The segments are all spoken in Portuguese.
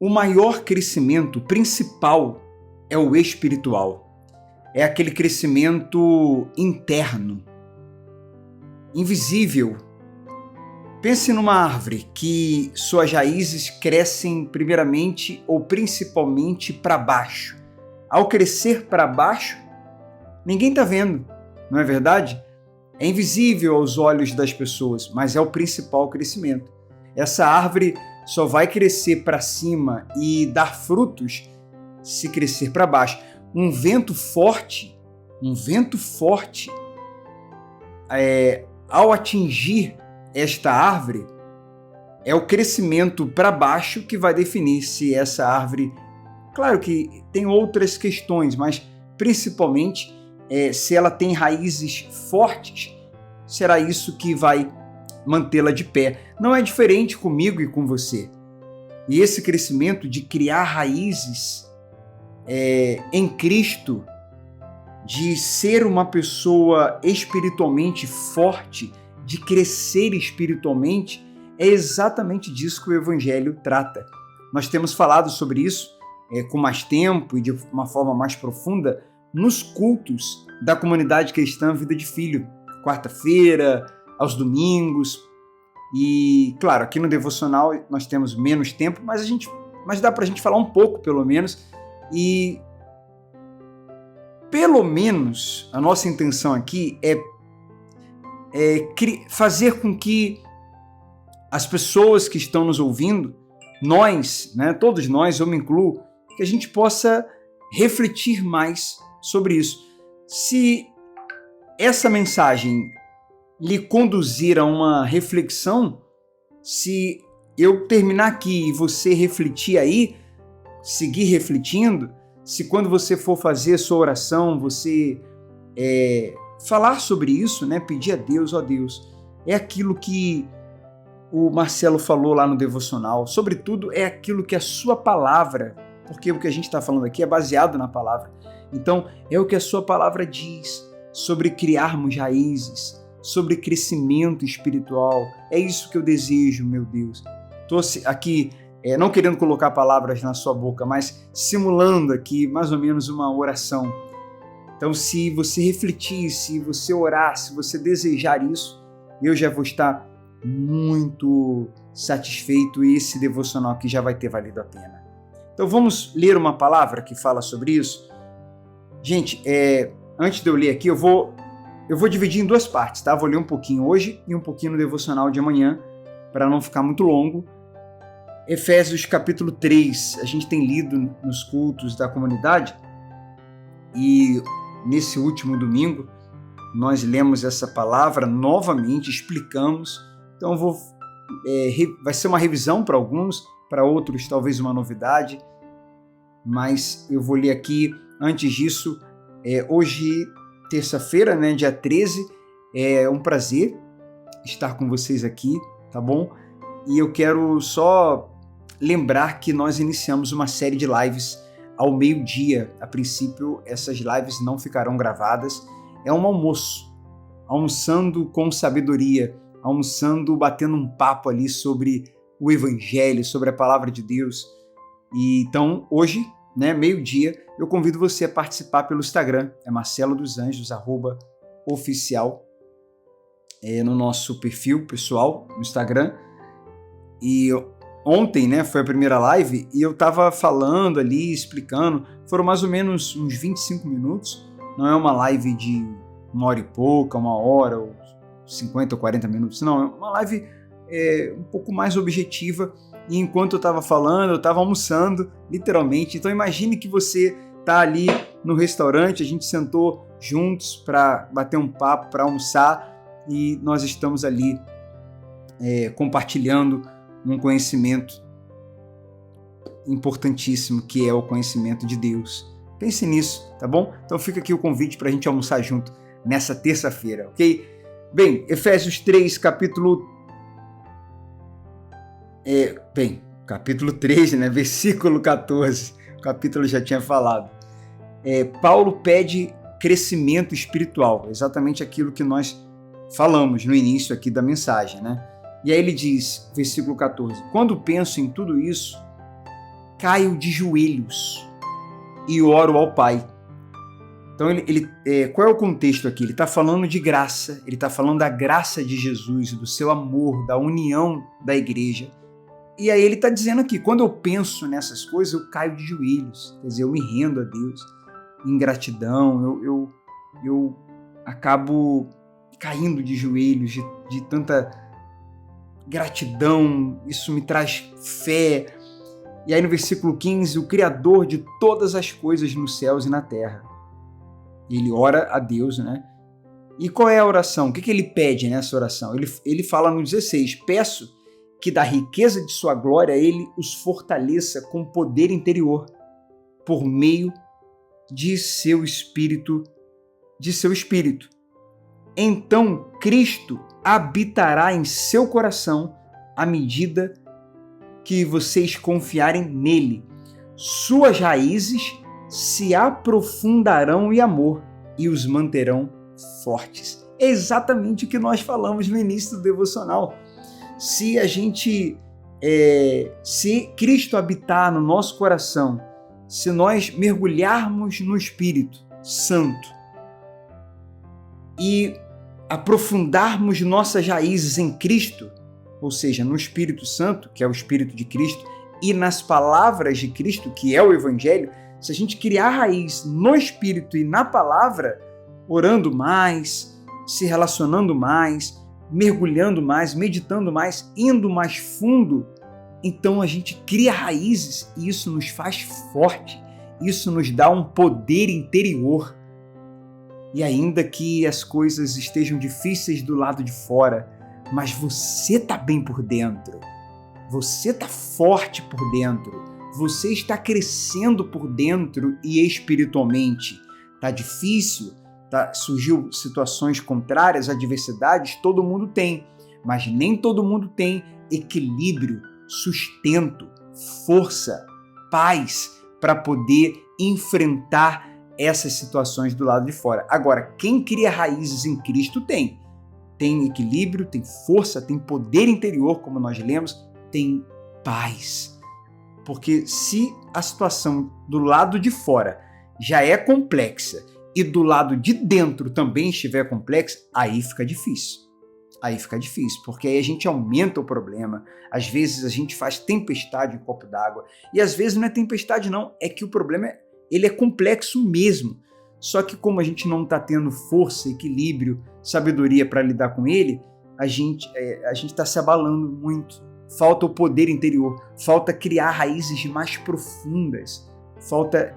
O maior crescimento principal é o espiritual. É aquele crescimento interno, invisível. Pense numa árvore que suas raízes crescem primeiramente ou principalmente para baixo. Ao crescer para baixo, ninguém está vendo, não é verdade? É invisível aos olhos das pessoas, mas é o principal crescimento. Essa árvore só vai crescer para cima e dar frutos se crescer para baixo. Um vento forte, ao atingir esta árvore, é o crescimento para baixo que vai definir se essa árvore... Claro que tem outras questões, mas principalmente se ela tem raízes fortes, será isso que vai mantê-la de pé. Não é diferente comigo e com você. E esse crescimento de criar raízes em Cristo, de ser uma pessoa espiritualmente forte, de crescer espiritualmente, é exatamente disso que o Evangelho trata. Nós temos falado sobre isso com mais tempo e de uma forma mais profunda nos cultos da comunidade cristã Vida de Filho, quarta-feira, aos domingos. E, claro, aqui no Devocional nós temos menos tempo, mas dá para a gente falar um pouco, pelo menos. E, pelo menos, a nossa intenção aqui é fazer com que as pessoas que estão nos ouvindo, nós, todos nós, eu me incluo, que a gente possa refletir mais sobre isso. Se essa mensagem lhe conduzir a uma reflexão, se eu terminar aqui e você refletir aí, seguir refletindo, se quando você for fazer a sua oração, você falar sobre isso, pedir a Deus, ó Deus, é aquilo que o Marcelo falou lá no Devocional, sobretudo é aquilo que a sua palavra, porque o que a gente está falando aqui é baseado na palavra, então é o que a sua palavra diz sobre criarmos raízes, sobre crescimento espiritual. É isso que eu desejo, meu Deus. Estou aqui não querendo colocar palavras na sua boca, mas simulando aqui mais ou menos uma oração. Então, se você refletir, se você orar, se você desejar isso, eu já vou estar muito satisfeito e esse devocional aqui já vai ter valido a pena. Então, vamos ler uma palavra que fala sobre isso? Gente, antes de eu ler aqui, eu vou dividir em duas partes, tá? Vou ler um pouquinho hoje e um pouquinho no devocional de amanhã, para não ficar muito longo. Efésios capítulo 3, a gente tem lido nos cultos da comunidade e nesse último domingo nós lemos essa palavra novamente, explicamos. Então vai ser uma revisão para alguns, para outros talvez uma novidade, mas eu vou ler aqui. Antes disso, hoje, terça-feira, dia 13, é um prazer estar com vocês aqui, tá bom? E eu quero só lembrar que nós iniciamos uma série de lives ao meio-dia. A princípio, essas lives não ficarão gravadas. É um almoço, almoçando com sabedoria, almoçando, batendo um papo ali sobre o Evangelho, sobre a Palavra de Deus. E então, hoje, meio-dia, eu convido você a participar pelo Instagram, Marcelo dos Anjos, @oficial, no nosso perfil pessoal no Instagram. E ontem, foi a primeira live e eu estava falando ali, explicando, foram mais ou menos uns 25 minutos, não é uma live de 1h e pouca, 1h ou 50 ou 40 minutos, não, é uma live um pouco mais objetiva. E enquanto eu estava falando, eu estava almoçando, literalmente. Então imagine que você está ali no restaurante, a gente sentou juntos para bater um papo, para almoçar, e nós estamos ali compartilhando um conhecimento importantíssimo, que é o conhecimento de Deus. Pense nisso, tá bom? Então fica aqui o convite para a gente almoçar junto nessa terça-feira, ok? Bem, Efésios 3, capítulo 3, versículo 14, o capítulo já tinha falado. Paulo pede crescimento espiritual, exatamente aquilo que nós falamos no início aqui da mensagem, E aí ele diz, versículo 14, quando penso em tudo isso, caio de joelhos e oro ao Pai. Então, qual é o contexto aqui? Ele está falando de graça, ele está falando da graça de Jesus, do seu amor, da união da igreja. E aí ele está dizendo aqui, quando eu penso nessas coisas, eu caio de joelhos, quer dizer, eu me rendo a Deus em gratidão, eu acabo caindo de joelhos de tanta gratidão, isso me traz fé. E aí no versículo 15, o Criador de todas as coisas nos céus e na terra. Ele ora a Deus, né? E qual é a oração? O que ele pede nessa oração? Ele fala no 16, peço que da riqueza de sua glória ele os fortaleça com poder interior, por meio de seu Espírito, Então Cristo habitará em seu coração à medida que vocês confiarem nele. Suas raízes se aprofundarão em amor e os manterão fortes. É exatamente o que nós falamos no início do devocional. Se Cristo habitar no nosso coração, se nós mergulharmos no Espírito Santo e aprofundarmos nossas raízes em Cristo, ou seja, no Espírito Santo, que é o Espírito de Cristo, e nas palavras de Cristo, que é o Evangelho, se a gente criar raiz no Espírito e na palavra, orando mais, se relacionando mais, mergulhando mais, meditando mais, indo mais fundo, então a gente cria raízes e isso nos faz forte, isso nos dá um poder interior. E ainda que as coisas estejam difíceis do lado de fora, mas você está bem por dentro, você está forte por dentro, você está crescendo por dentro e espiritualmente. Está difícil, surgiu situações contrárias, adversidades, todo mundo tem, mas nem todo mundo tem equilíbrio, sustento, força, paz para poder enfrentar essas situações do lado de fora. Agora, quem cria raízes em Cristo tem equilíbrio, tem força, tem poder interior, como nós lemos, tem paz. Porque se a situação do lado de fora já é complexa e do lado de dentro também estiver complexa, aí fica difícil. Porque aí a gente aumenta o problema, às vezes a gente faz tempestade em copo d'água, e às vezes não é tempestade não, é que o problema ele é complexo mesmo. Só que como a gente não está tendo força, equilíbrio, sabedoria para lidar com ele, a gente está se abalando muito. Falta o poder interior, falta criar raízes mais profundas, falta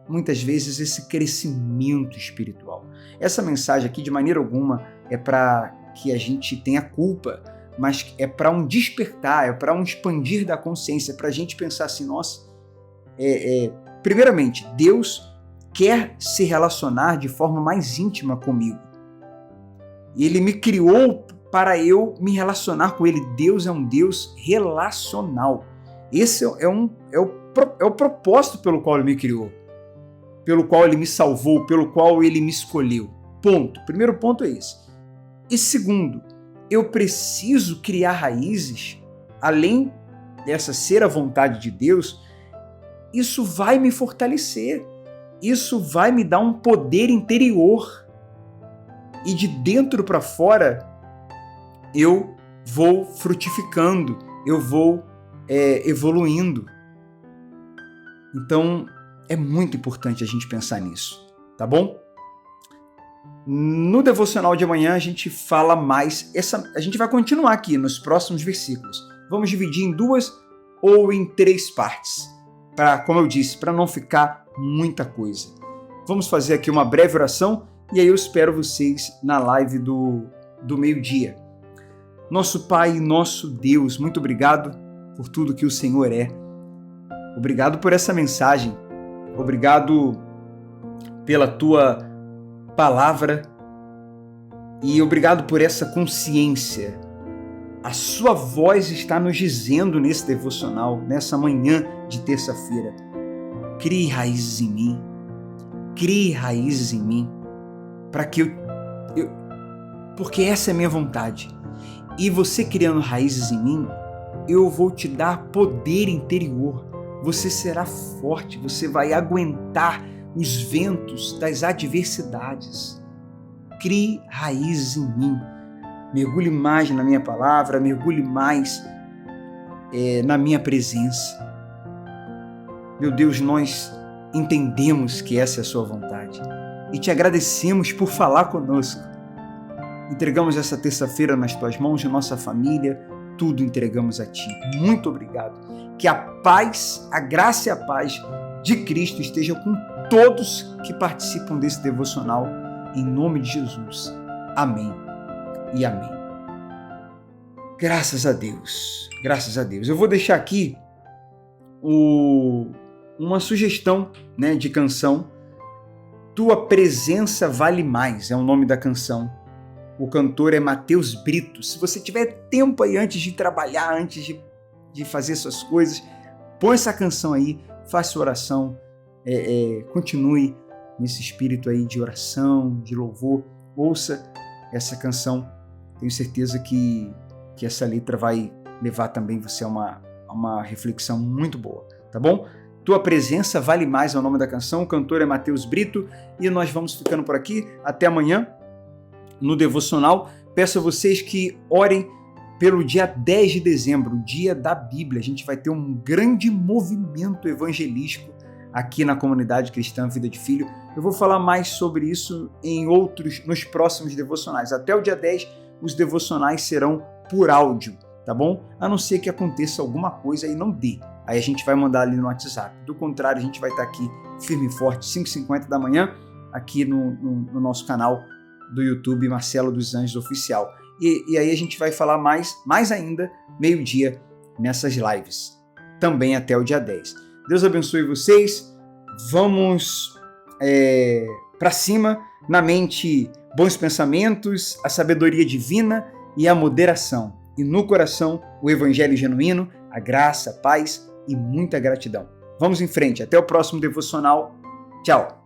muitas vezes esse crescimento espiritual. Essa mensagem aqui de maneira alguma é para que a gente tenha culpa, mas é para um despertar, é para um expandir da consciência, para a gente pensar assim, nossa, primeiramente, Deus quer se relacionar de forma mais íntima comigo. Ele me criou para eu me relacionar com Ele. Deus é um Deus relacional. Esse é o propósito pelo qual Ele me criou, pelo qual Ele me salvou, pelo qual Ele me escolheu. Ponto. Primeiro ponto é esse. E segundo, eu preciso criar raízes, além dessa ser a vontade de Deus, isso vai me fortalecer, isso vai me dar um poder interior. E de dentro para fora, eu vou frutificando, eu vou evoluindo. Então, é muito importante a gente pensar nisso, tá bom? No devocional de amanhã a gente fala mais, a gente vai continuar aqui nos próximos versículos. Vamos dividir em 2 ou em 3 partes, como eu disse, para não ficar muita coisa. Vamos fazer aqui uma breve oração e aí eu espero vocês na live do meio-dia. Nosso Pai, nosso Deus, muito obrigado por tudo que o Senhor é. Obrigado por essa mensagem. Obrigado pela Tua palavra e obrigado por essa consciência. A Sua voz está nos dizendo nesse devocional, nessa manhã de terça-feira. Crie raízes em mim. Crie raízes em mim. Para que porque essa é a minha vontade. E você criando raízes em mim, eu vou te dar poder interior você será forte, você vai aguentar os ventos das adversidades. Crie raízes em mim. Mergulhe mais na minha palavra, mergulhe mais na minha presença. Meu Deus, nós entendemos que essa é a sua vontade e te agradecemos por falar conosco. Entregamos essa terça-feira nas tuas mãos, a nossa família, tudo entregamos a ti. Muito obrigado. Que a paz, a graça e a paz de Cristo estejam com todos que participam desse devocional, em nome de Jesus. Amém e amém. Graças a Deus, graças a Deus. Eu vou deixar aqui uma sugestão, né, de canção. Tua Presença Vale Mais é o nome da canção. O cantor é Matheus Brito. Se você tiver tempo aí antes de trabalhar, antes de fazer suas coisas, põe essa canção aí, faça oração, continue nesse espírito aí de oração, de louvor. Ouça essa canção. Tenho certeza que essa letra vai levar também você a uma reflexão muito boa, tá bom? Tua Presença Vale Mais é o nome da canção. O cantor é Matheus Brito e nós vamos ficando por aqui. Até amanhã no Devocional. Peço a vocês que orem pelo dia 10 de dezembro, o dia da Bíblia. A gente vai ter um grande movimento evangelístico aqui na comunidade cristã Vida de Filho. Eu vou falar mais sobre isso nos próximos devocionais. Até o dia 10, os devocionais serão por áudio, tá bom? A não ser que aconteça alguma coisa e não dê. Aí a gente vai mandar ali no WhatsApp. Do contrário, a gente vai estar aqui firme e forte, 5h50 da manhã, aqui no nosso canal do YouTube, Marcelo dos Anjos Oficial. E aí a gente vai falar mais ainda, meio-dia, nessas lives. Também até o dia 10. Deus abençoe vocês. Vamos para cima. Na mente, bons pensamentos, a sabedoria divina e a moderação. E no coração, o evangelho genuíno, a graça, a paz e muita gratidão. Vamos em frente. Até o próximo devocional. Tchau.